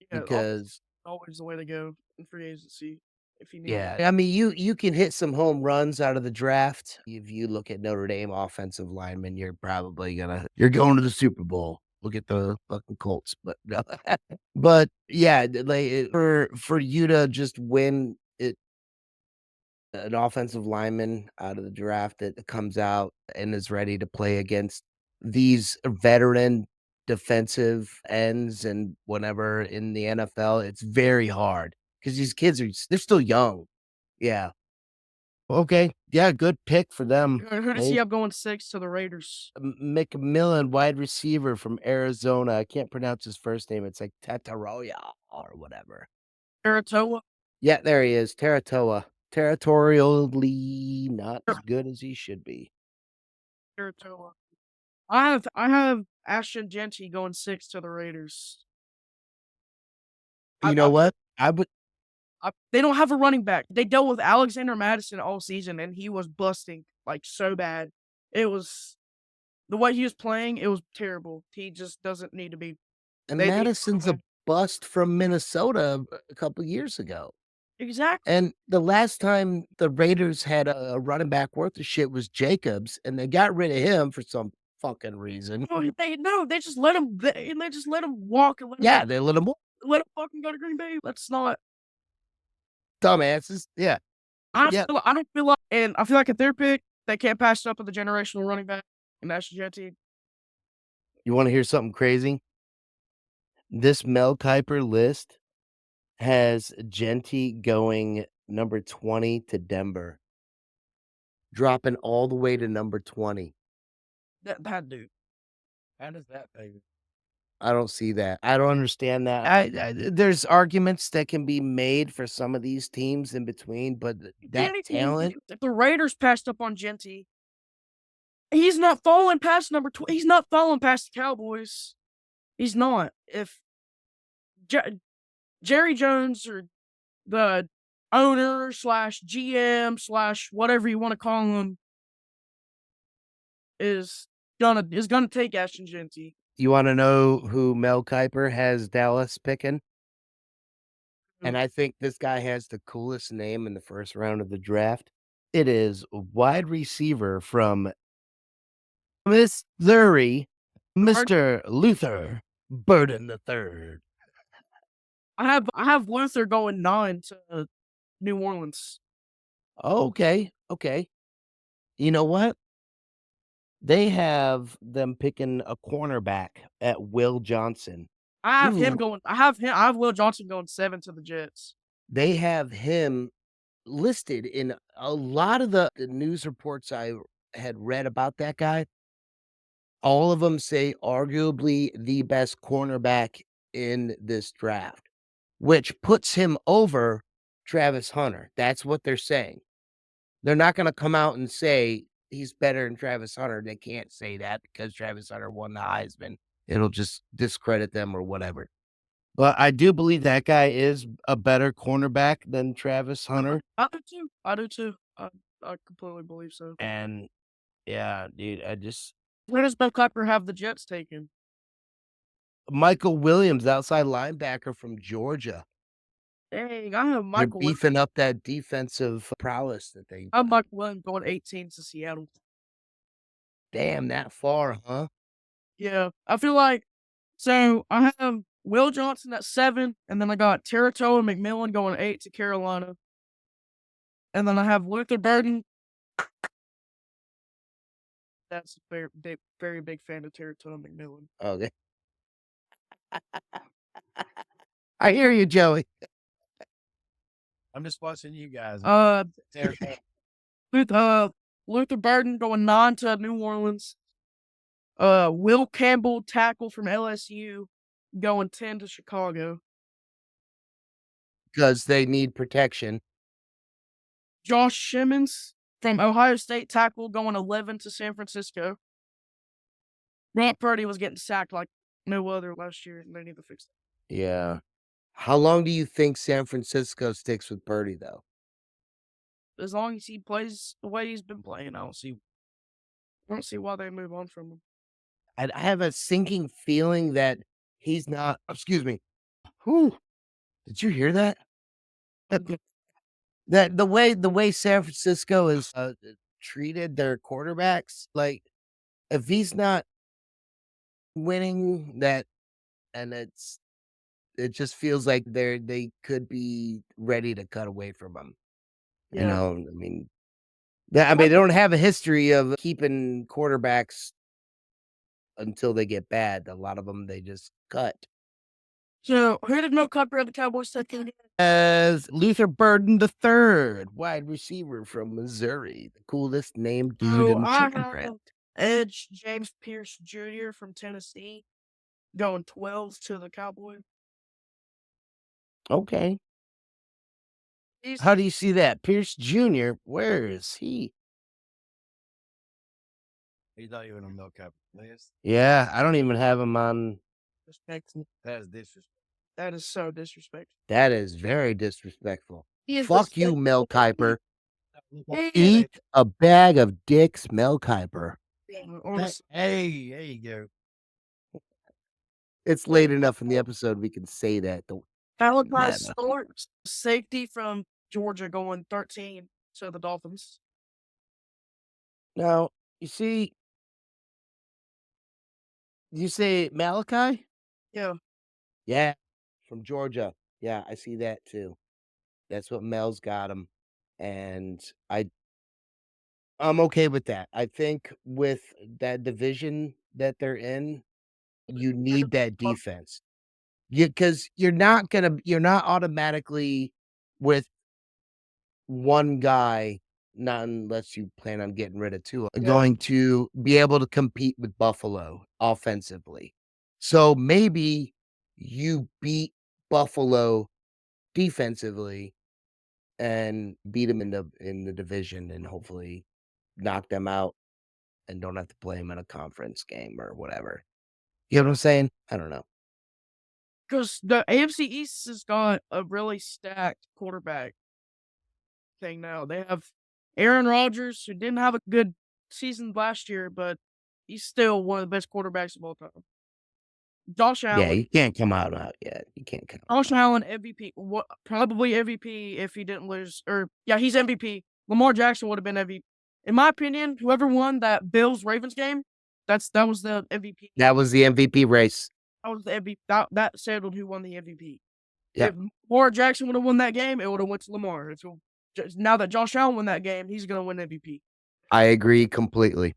yeah, offense because always the way to go in free agency if you need. yeah, I mean, you can hit some home runs out of the draft. If you look at Notre Dame offensive linemen, you're going to the Super Bowl. Look at the fucking Colts, but no. But yeah, for you to just win it an offensive lineman out of the draft that comes out and is ready to play against these veteran defensive ends and whatever in the NFL, it's very hard because these kids they're still young. Yeah. Okay. Yeah, good pick for them. Who does he Hey, have going 6 to the Raiders? McMillan, wide receiver from Arizona. I can't pronounce his first name. It's like Tataroya or whatever. Saratoga? Yeah, there he is. Teratoa. Territorially not as good as he should be. Saratoga. I have Ashton Genty going 6 to the Raiders. I You know I what? I would they don't have a running back. They dealt with Alexander Madison all season, and he was busting, like, so bad. It was the way he was playing, it was terrible. He just doesn't need to be. and They need Madison's a bust from Minnesota a couple years ago. exactly. And the last time the Raiders had a running back worth of shit was Jacobs, and they got rid of him for some fucking reason. No, they just let him. They just let him walk and Yeah, they let him let him fucking go to Green Bay. That's not. dumbasses. Yeah. Yeah. I don't feel like, and I feel like at their pick, they can't pass it up with a generational running back, and that's Genty. You wanna hear something crazy? This Mel Kiper list has Genty going number 20 to Denver, dropping all the way to number 20. That dude. How does that figure? I don't see that. I don't understand that. There's arguments that can be made for some of these teams in between, but that talent If the Raiders passed up on Genty, he's not falling past number 20. He's not falling past the Cowboys. He's not. If Jerry Jones or the owner slash GM slash whatever you want to call him is gonna take Ashton Genty. you wanna know who Mel Kiper has Dallas picking? And I think this guy has the coolest name in the first round of the draft. It is wide receiver from Missouri, Mr. Luther Burden III. I have Luther going 9 to New Orleans. Okay, okay. You know what? They have them picking a cornerback at Will Johnson. I have him Ooh. going. I have Will Johnson going 7 to the Jets. They have him listed in a lot of the news reports I had read about that guy. All of them say arguably the best cornerback in this draft, which puts him over Travis Hunter. That's what they're saying. They're not gonna come out and say he's better than Travis Hunter. They can't say that because Travis Hunter won the Heisman. It'll just discredit them or whatever. But I do believe that guy is a better cornerback than Travis Hunter. I do too. I do too. I completely believe so. And yeah, dude, I just Where does Mel Kiper have the Jets taken? Michael Williams, outside linebacker from Georgia. Dang, I have They're Michael. beefing up that defensive prowess that they I have Michael Williams going 18 to Seattle. damn that far, huh? Yeah, I feel like so. I have Will Johnson at 7, and then I got Territo and McMillan going 8 to Carolina, and then I have Luther Burden. That's a very big fan of Territo and McMillan. Okay. I hear you, Joey. I'm just watching you guys. Luther Burden going 9 to New Orleans. Will Campbell, tackle from LSU, going 10 to Chicago. Because they need protection. Josh Simmons from Ohio State, tackle, going 11 to San Francisco. Brock Purdy was getting sacked like no other last year, and they need to fix that. Yeah. How long do you think San Francisco sticks with Purdy, though? As long as he plays the way he's been playing, I don't see why they move on from him. I have a sinking feeling that he's not. Excuse me. Whew. Did you hear that? That the way San Francisco is treated their quarterbacks, like if he's not winning that, and it just feels like they could be ready to cut away from him. You Yeah. know, I mean, they don't have a history of keeping quarterbacks until they get bad. A lot of them they just cut. So, who did Mel Kiper of the Cowboys take in? As Luther Burden III, wide receiver from Missouri, the coolest named dude So, in I chicken crap. have Edge James Pierce Jr. from Tennessee, going 12 to the Cowboys. Okay. He's How do you see that? Pierce Jr., where is he? He's not even on Milk Cup list. Yeah, I don't even have him on. disrespectful. That is disrespectful. That is so disrespectful. That is very disrespectful. He is Fuck you, Mel Kiper. He is- Eat a bag of dicks, Mel Kiper. Hey, there you go. It's late enough in the episode we can say that. Malachi Starks, safety from Georgia, going 13 to the Dolphins. Now, you see, you say Malachi? Yeah. Yeah, from Georgia. Yeah, I see that too. That's what Mel's got him. And I'm okay with that. I think with that division that they're in, you need that defense. Because you're not automatically with one guy, not unless you plan on getting rid of two, going to be able to compete with Buffalo offensively. So maybe you beat Buffalo defensively and beat them in the division and hopefully knock them out and don't have to play them in a conference game or whatever. You know what I'm saying? I don't know. Because the AFC East has got a really stacked quarterback thing now. They have Aaron Rodgers, who didn't have a good season last year, but he's still one of the best quarterbacks of all time. Josh Allen. Yeah, you can't come out yet. You can't come out. Josh Allen, MVP. Probably MVP if he didn't lose. He's MVP. Lamar Jackson would have been MVP. In my opinion, whoever won that Bills-Ravens game, that was the MVP. That was the MVP race. That was the MVP. That settled who won the MVP. Yep. If Lamar Jackson would have won that game, it would have went to Lamar. Now that Josh Allen won that game, he's going to win MVP. I agree completely.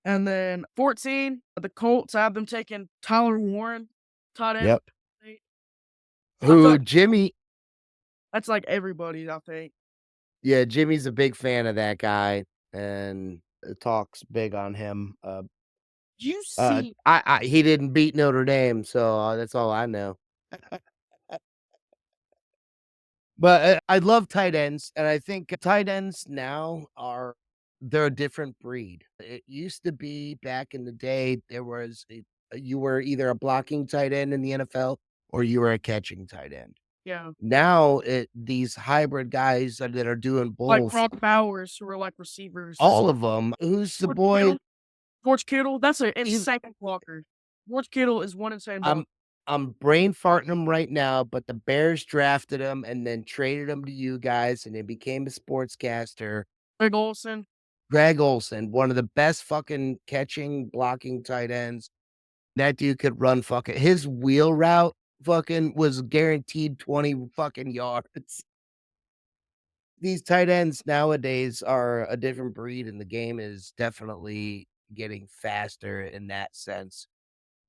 And then 14, the Colts, I have them taking Tyler Warren tight end. Yep. I feel Who like Jimmy that's like everybody, I think. Yeah, Jimmy's a big fan of that guy and talks big on him. You see He didn't beat Notre Dame, so that's all I know. But I love tight ends, and I think tight ends now they're a different breed. It used to be back in the day you were either a blocking tight end in the NFL or you were a catching tight end. yeah, Now these hybrid guys that are doing like both, Brock Bowers who are like receivers. all of them. Who's the George boy? Kittle George Kittle, that's an He's insane blocker. George Kittle is one insane blocker. I'm brain farting him right now, but the Bears drafted him and then traded him to you guys, and he became a sportscaster. Greg Olsen. Greg Olsen, one of the best fucking catching, blocking tight ends. That dude could run his wheel route fucking was guaranteed 20 fucking yards. These tight ends nowadays are a different breed, and the game is definitely getting faster in that sense.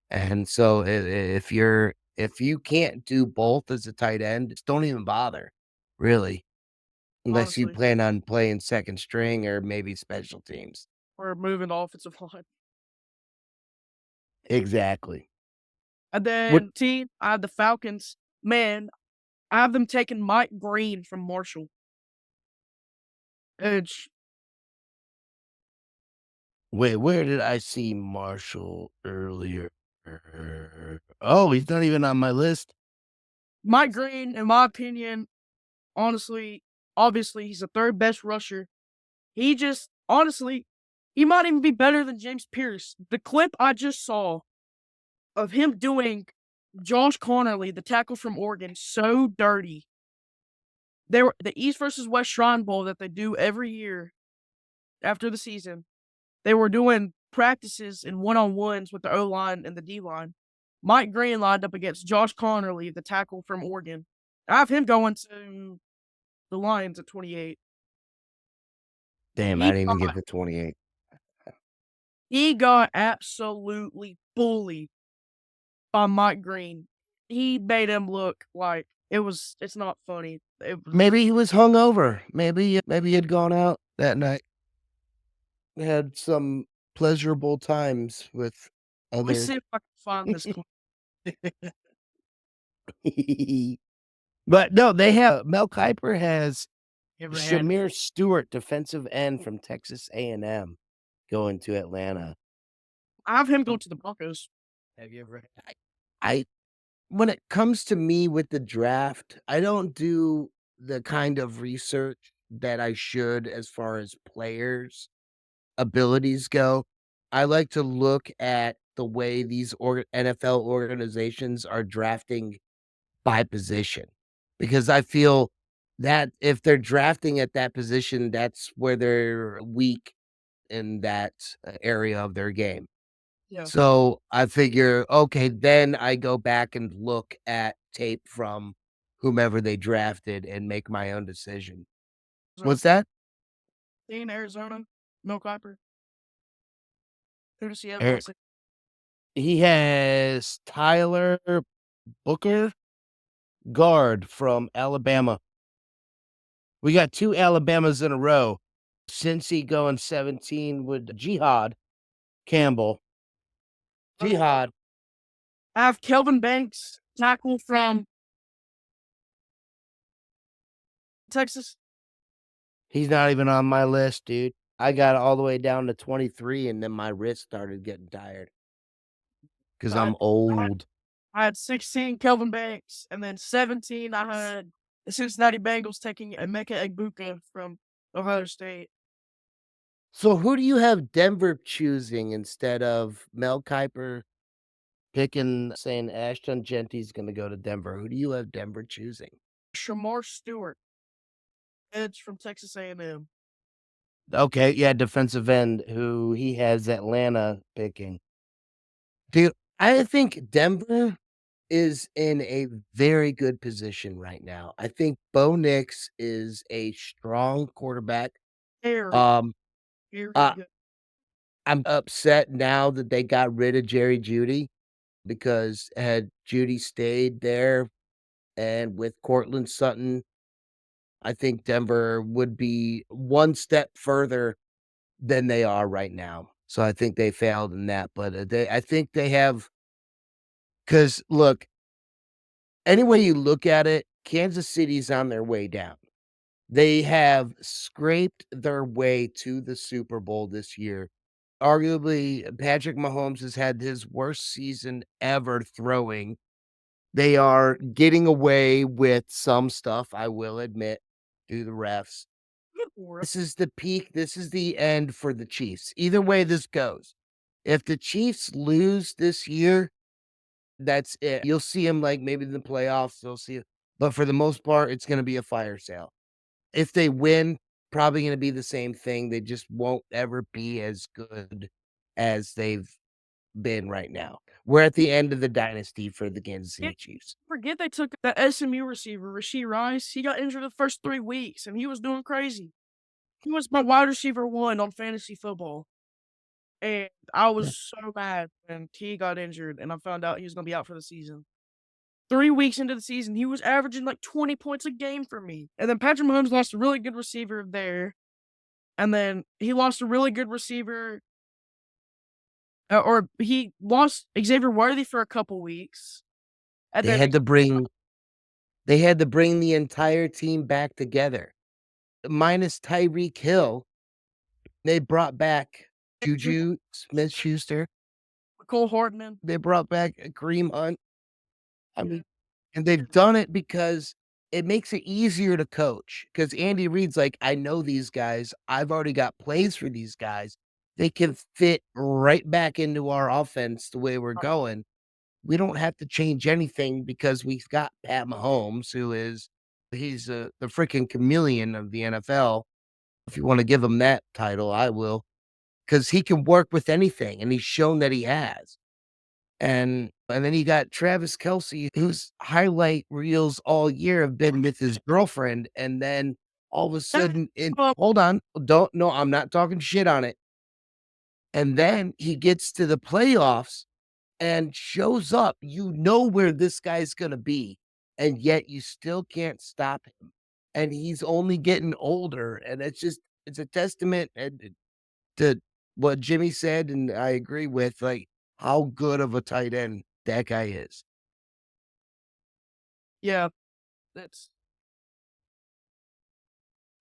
And so if you can't do both as a tight end, just don't even bother, really, unless you Honestly, plan on playing second string or maybe special teams. or moving the offensive line. Exactly. And What then team, I have the Falcons. Man, I have them taking Mike Green from Marshall. Edge. Wait, where did I see Marshall earlier? Oh, he's not even on my list. Mike Green, in my opinion, honestly, obviously, he's the third best rusher. He just, honestly, he might even be better than James Pierce. The clip I just saw of him doing Josh Connerly, the tackle from Oregon, so dirty. They were the East versus West Shrine Bowl that they do every year after the season. They were doing practices and one-on-ones with the O-line and the D-line. Mike Green lined up against Josh Connerly, the tackle from Oregon. I have him going to the Lions at 28. Damn, I He didn't even get got, to 28. he got absolutely bullied by Mike Green. He made him look like it's not funny. It was Maybe he was hungover. Maybe he had gone out that night. Had some pleasurable times with let me other see if I can find this clip. But no, they have Mel Kiper has You ever had Shamir Stewart, defensive end from Texas A&M, going to Atlanta. I have him go to the Broncos. have you ever I When it comes to me with the draft, I don't do the kind of research that I should as far as players' abilities go. I like to look at the way these NFL organizations are drafting by position, because I feel that if they're drafting at that position, that's where they're weak in that area of their game. Yeah. So I figure, okay, then I go back and look at tape from whomever they drafted and make my own decision. What's that? In Arizona, Mel Kiper. Who does he have? Er, He has Tyler Booker, guard from Alabama. We got two Alabamas in a row. Cincy going 17 with Jihad Campbell. Jihad. I have Kelvin Banks, tackle from Texas. He's not even on my list, dude. I got all the way down to 23, and then my wrist started getting tired because I I'm old. I had 16 Kelvin Banks, and then 17 I had the Cincinnati Bengals taking Emeka Egbuka from Ohio State. So who do you have Denver choosing instead of Mel Kiper saying Ashton Genty's going to go to Denver? Who do you have Denver choosing? Shamar Stewart, edge from Texas A&M. Okay, yeah, defensive end who he has Atlanta picking. Dude, I think Denver is in a very good position right now. I think Bo Nix is a strong quarterback. Very, Um, very uh, good. I'm upset now that they got rid of Jerry Jeudy, because had Judy stayed there and with Cortland Sutton, I think Denver would be one step further than they are right now. So I think they failed in that, but I think they have, because look, any way you look at it, Kansas City's on their way down. They have scraped their way to the Super Bowl this year. Arguably, Patrick Mahomes has had his worst season ever throwing. They are getting away with some stuff, I will admit, to the refs. This is the peak. This is the end for the Chiefs. Either way this goes. If the Chiefs lose this year, that's it. You'll see them like maybe in the playoffs. You'll see it. But for the most part, it's going to be a fire sale. If they win, probably going to be the same thing. They just won't ever be as good as they've been right now. We're at the end of the dynasty for the Kansas City Chiefs. Forget they took the SMU receiver, Rashee Rice. He got injured the first 3 weeks, and he was doing crazy. He was my wide receiver 1 on fantasy football. And I was so mad when he got injured, and I found out he was going to be out for the season. 3 weeks into the season, he was averaging like 20 points a game for me. And then Patrick Mahomes lost a really good receiver there. And then he lost a really good receiver. Or he lost Xavier Worthy for a couple weeks. And They had to bring the entire team back together. Minus Tyreek Hill, they brought back Juju Smith-Schuster. Cole Hardman. They brought back Kareem Hunt. I mean, and they've done it because it makes it easier to coach. Because Andy Reid's like, I know these guys. I've already got plays for these guys. They can fit right back into our offense the way we're going. We don't have to change anything because we've got Pat Mahomes, he's the freaking chameleon of the NFL. If you want to give him that title, I will, because he can work with anything, and he's shown that he has. And then you got Travis Kelce, whose highlight reels all year have been with his girlfriend, and then all of a sudden, hold on, no, I'm not talking shit on it. And then he gets to the playoffs and shows up. You know where this guy's going to be, and yet you still can't stop him. And he's only getting older, and it's a testament to what Jimmy said, and I agree with, like, how good of a tight end that guy is. Yeah, that's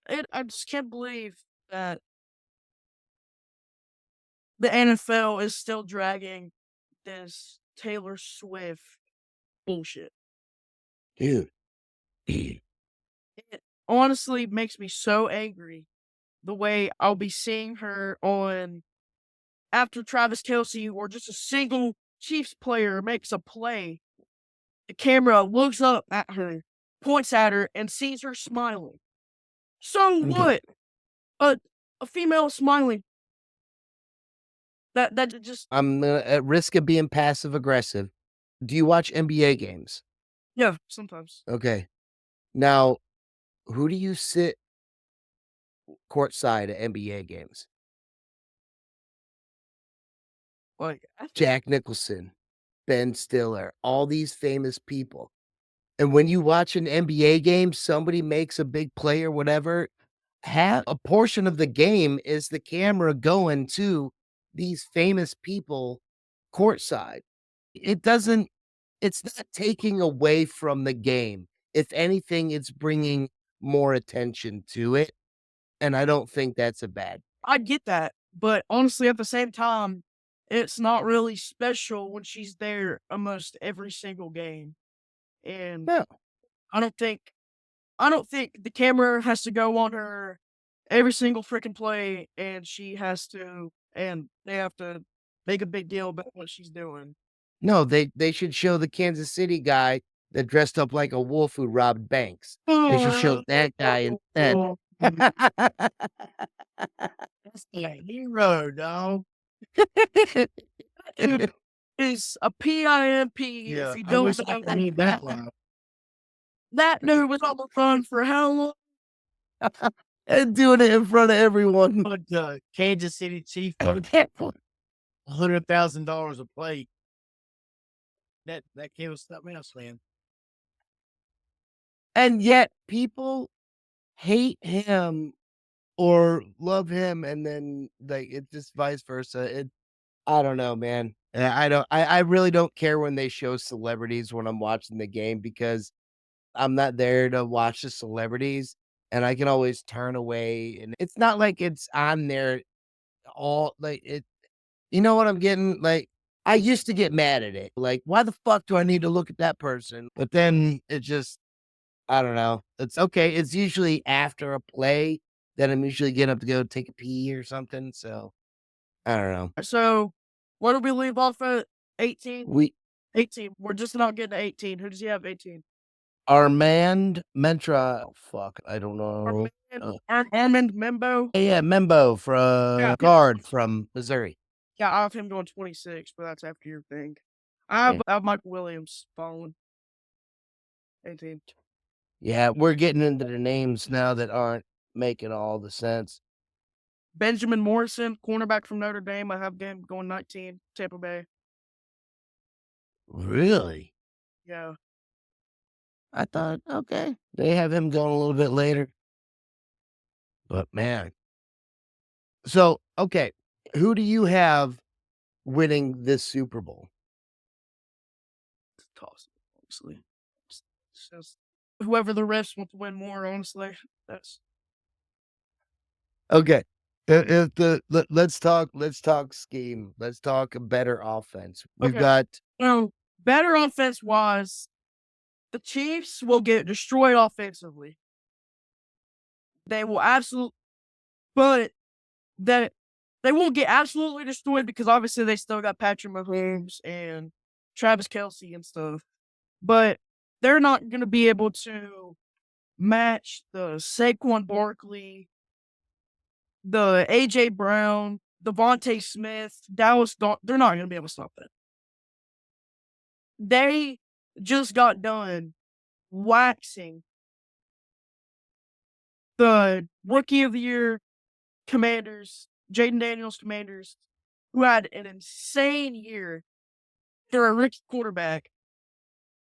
it. I just can't believe that the NFL is still dragging this Taylor Swift bullshit. Dude. It honestly makes me so angry the way I'll be seeing her on after Travis Kelce or just a single Chiefs player makes a play. The camera looks up at her, points at her, and sees her smiling. So what? A female smiling. That just I'm at risk of being passive aggressive. Do you watch NBA games? yeah, sometimes. Okay. Now, who do you sit courtside at NBA games? Like Jack Nicholson, Ben Stiller, all these famous people. And when you watch an NBA game, somebody makes a big play or whatever, a portion of the game is the camera going to these famous people courtside. It's not taking away from the game. If anything, it's bringing more attention to it. And I don't think that's a bad. I get that, but honestly, at the same time, it's not really special when she's there almost every single game. And No. I don't think the camera has to go on her every single freaking play, and they have to make a big deal about what she's doing. No, they should show the Kansas City guy that dressed up like a wolf who robbed banks. They should show that guy instead. That's the hero, dog. Dude is a PIMP Yeah, if you I don't wish know I could read that line. That dude was on the run for how long? And doing it in front of everyone. But Kansas City Chief $100,000 a plate. That kid was something else, man. And yet people hate him or love him, and then, like, it's just vice versa. I don't know, man. I really don't care when they show celebrities when I'm watching the game because I'm not there to watch the celebrities, and I can always turn away, and it's not like it's on there all like, it you know what I'm getting? Like, I used to get mad at it, like, "Why the fuck do I need to look at that person?" But then it just I don't know. It's okay. It's usually after a play that I'm usually getting up to go take a pee or something, so I don't know. So, what did we leave off at? 18? We 18. We're just not getting to 18. Who does he have 18? Armand Mentra oh, fuck, I don't know. Armand Membo? Yeah, Membo Yeah. guard from Missouri. Yeah, I have him going 26, but that's after your thing. Yeah. I have Michael Williams following 18. Yeah, we're getting into the names now that aren't making all the sense. Benjamin Morrison, cornerback from Notre Dame. I have him going 19, Tampa Bay. Really? Yeah. I thought, okay, they have him going a little bit later. But man. So, okay, who do you have winning this Super Bowl? It's a toss, honestly. It's just whoever the refs want to win more, honestly. That's Okay. Let's talk scheme. Let's talk a better offense. We've okay. got So, better offense wise, the Chiefs will get destroyed offensively. They will but that they won't get absolutely destroyed because obviously they still got Patrick Mahomes and Travis Kelce and stuff. But they're not going to be able to match the Saquon Barkley, the AJ Brown, Devontae Smith, they're not going to be able to stop that. They just got done waxing the Rookie of the Year Commanders, Jaden Daniels Commanders, who had an insane year. They're a rookie quarterback.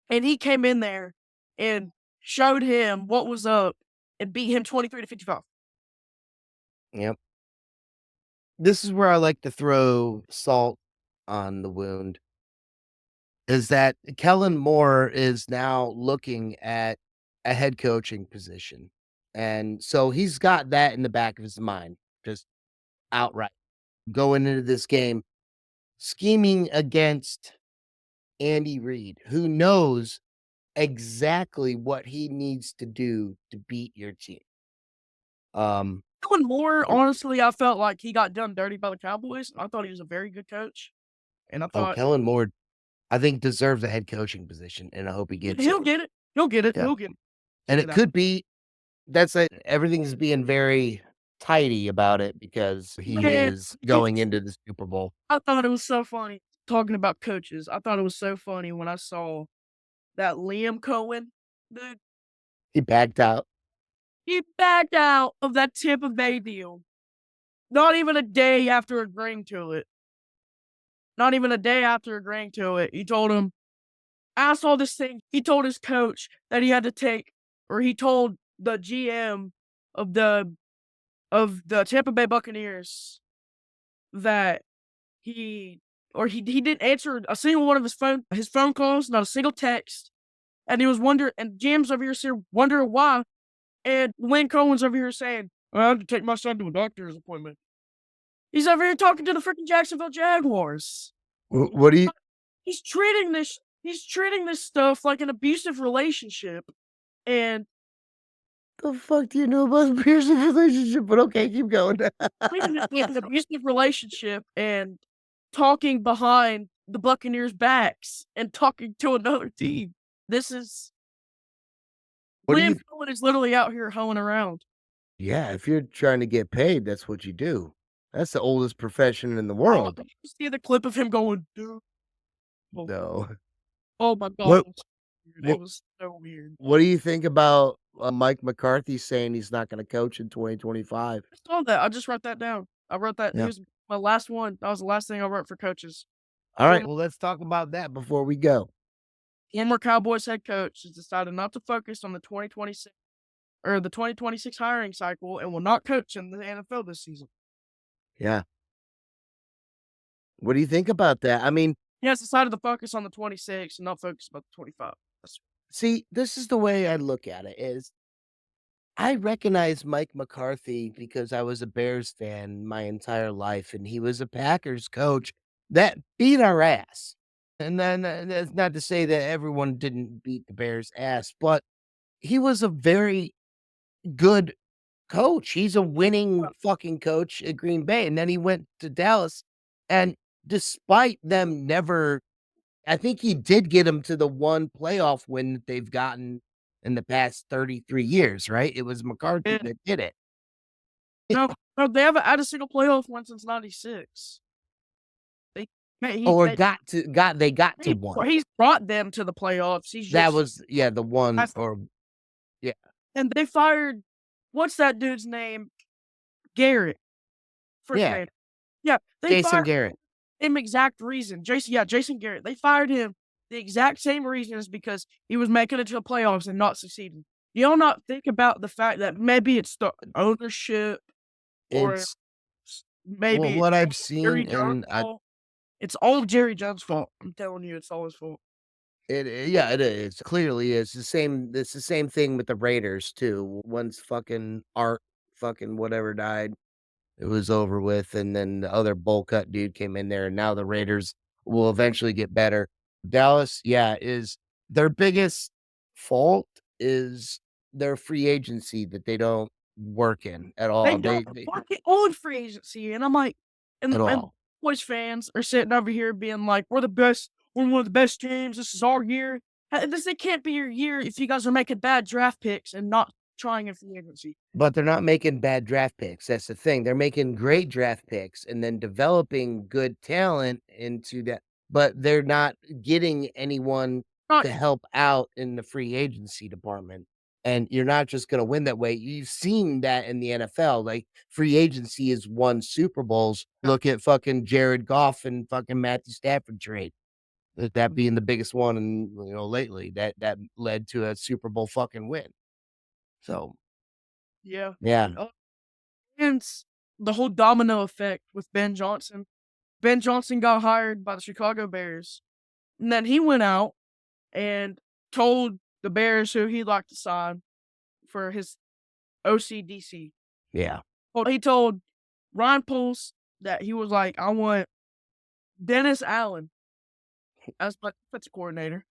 And he came in there and showed him what was up and beat him 23-55. Yep. This is where I like to throw salt on the wound. Is that Kellen Moore is now looking at a head coaching position. And so he's got that in the back of his mind, just outright going into this game, scheming against Andy Reid, who knows exactly what he needs to do to beat your team. Kellen Moore, honestly, I felt like he got done dirty by the Cowboys. I thought he was a very good coach. And I thought Kellen Moore, I think deserves a head coaching position, and I hope he gets he'll it. get it. He'll get it. Yeah. He'll get it. And Check it out. could be everything's being very tidy about it because he Man, is going into the Super Bowl. I thought it was so funny talking about coaches. I thought it was so funny when I saw that Liam Cohen, dude, He backed out. he backed out of that Tampa Bay deal. Not even a day after agreeing to it. Not even a day after agreeing to it. He told him, I saw this thing. He told his coach that he had to take, or he told the GM of the Tampa Bay Buccaneers that he didn't answer a single one of his phone calls, not a single text. And he was wondering, and GM's over here wondering why. And Lynn Cohen's over here saying, I had to take my son to a doctor's appointment. He's over here talking to the freaking Jacksonville Jaguars. What do you He's treating this stuff like an abusive relationship. And the fuck do you know about a abusive relationship? But okay, keep going. treating it like an abusive relationship and talking behind the Buccaneers' backs and talking to another team. This is What do Liam you Cohen is literally out here hoeing around. Yeah, if you're trying to get paid, that's what you do. That's the oldest profession in the world. Did you see the clip of him going, dude? No. Oh my God. What It was so weird. what do you think about Mike McCarthy saying he's not gonna coach in 2025? I saw that. I just wrote that down. I wrote that. Yeah. He was my last one. That was the last thing I wrote for coaches. All right, well, let's talk about that before we go. former Cowboys head coach, has decided not to focus on the 2026 hiring cycle and will not coach in the NFL this season. Yeah. What do you think about that? I mean, He has decided to focus on the 26 and not focus about the 25. see, this is the way I look at it is I recognize Mike McCarthy because I was a Bears fan my entire life, and he was a Packers coach that beat our ass. And then that's not to say that everyone didn't beat the Bears' ass, but he was a very good coach. He's a winning fucking coach at Green Bay. And then he went to Dallas. And despite them never, I think he did get them to the one playoff win that they've gotten in the past 33 years, right? It was McCarthy Yeah. that did it. No, they haven't had a single playoff win since '96. They got to one. He's brought them to the playoffs. That was the one and they fired what's that dude's name? Garrett. Yeah. Yeah, they Jason fired Garrett. him exact reason. Jason Garrett. They fired him the exact same reason is because he was making it to the playoffs and not succeeding. You all not think about the fact that maybe it's the ownership or It's maybe what I've Jerry seen, Jones' and fault. It's all Jerry Jones' fault. I'm telling you, it's all his fault. it is. Clearly, it's the same thing with the Raiders too. Once fucking Art fucking whatever died, it was over with, and then the other bowl cut dude came in there, and now the Raiders will eventually get better. Dallas, is their biggest fault is their free agency that they don't work in at all. They fucking own free agency, and I'm like, and Boys fans are sitting over here being like, "We're the best. We're one of the best teams. This is our year." It can't be your year if you guys are making bad draft picks and not trying in free agency. But they're not making bad draft picks. That's the thing. They're making great draft picks and then developing good talent into that. But they're not getting anyone to help out in the free agency department. And you're not just going to win that way. You've seen that in the NFL. Like free agency has won Super Bowls. Look at fucking Jared Goff and fucking Matthew Stafford trade. That being the biggest one, and lately that led to a Super Bowl fucking win. So Yeah. yeah. And the whole domino effect with Ben Johnson. Ben Johnson got hired by the Chicago Bears. And then he went out and told the Bears who he'd like to sign for his OCDC. Yeah. Well, he told Ryan Poles that he was like, I want Dennis Allen as my defensive coordinator.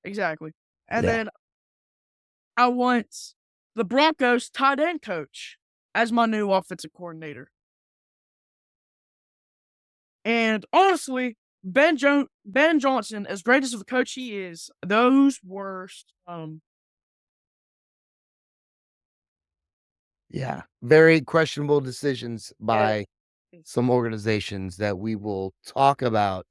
Exactly. And then I want the Broncos tight end coach as my new offensive coordinator. And honestly, Ben Johnson, as great as of a coach he is, those were very questionable decisions by some organizations that we will talk about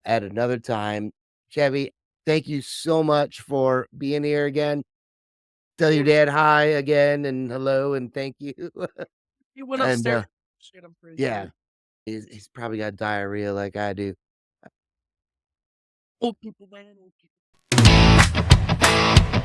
at another time. Chevy, thank you so much for being here again. Tell your dad hi again and hello and thank you. He went upstairs. Shit, I'm pretty sure. He's probably got diarrhea like I do. Old people, man. Old people.